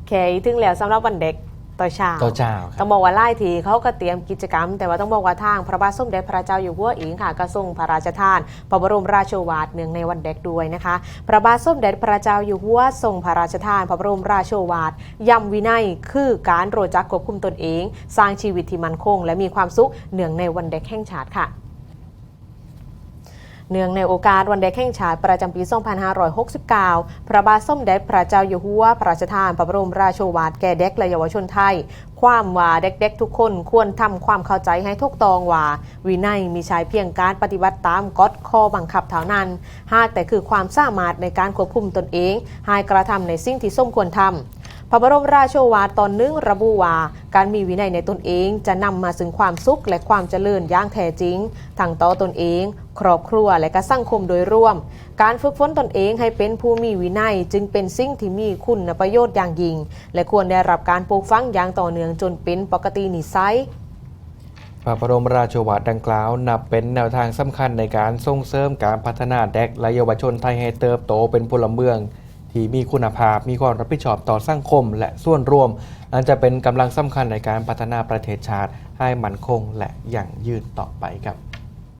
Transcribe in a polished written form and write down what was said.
แค่ถึงแล้วสำหรับวันเด็กต่อเช้าต้องบอกว่าไล่ทีเขาก็เตรียมกิจกรรมแต่ว่าต้องบอกว่าทางพระบาทสมเด็จพระเจ้าอยู่หัวเองค่ะก็ทรงพระราชทานพระบรมราโชวาทเนื่องในวันเด็กด้วยนะคะพระบาทสมเด็จพระเจ้าอยู่หัวทรงพระราชทานพระบรมราโชวาทย้ำวินัยคือการรู้จักควบคุมตนเองสร้างชีวิตที่มั่นคงและมีความสุขเนื่องในวันเด็กแห่งชาติค่ะเนื่องในโอกาสวันเด็กแห่งชาติประจำปี 2569 พระบาทสมเด็จพระเจ้าอยู่หัวพระราชทานพระบรมราโชวาทแก่เด็กและเยาวชนไทยความว่าเด็กๆทุกคนควรทำความเข้าใจให้ถูกต้องว่าวินัยมีใช้เพียงการปฏิบัติตามกฎข้อบังคับเท่านั้นหากแต่คือความสามารถในการควบคุมตนเองให้กระทำในสิ่งที่สมควรทำพระบรมราโชวาทตอนหนึ่งระบุว่าการมีวินัยในตนเองจะนำมาซึ่งความสุขและความเจริญอย่างแท้จริงทั้งต่อตนเองครอบครัวและก็สังคมโดยรวมการฝึกฝนตนเองให้เป็นผู้มีวินัยจึงเป็นสิ่งที่มีคุณประโยชน์อย่างยิ่งและควรได้รับการปลูกฝังอย่างต่อเนื่องจนเป็นปกตินิสัยพระบรมราโชวาทดังกล่าวนับเป็นแนวทางสำคัญในการส่งเสริมการพัฒนาเด็กและเยาวชนไทยให้เติบโตเป็นพลเมืองที่มีคุณภาพมีความรับผิดชอบต่อสังคมและส่วนรวมอันจะเป็นกำลังสำคัญในการพัฒนาประเทศชาติให้มั่นคงและยั่งยืนต่อไปครับ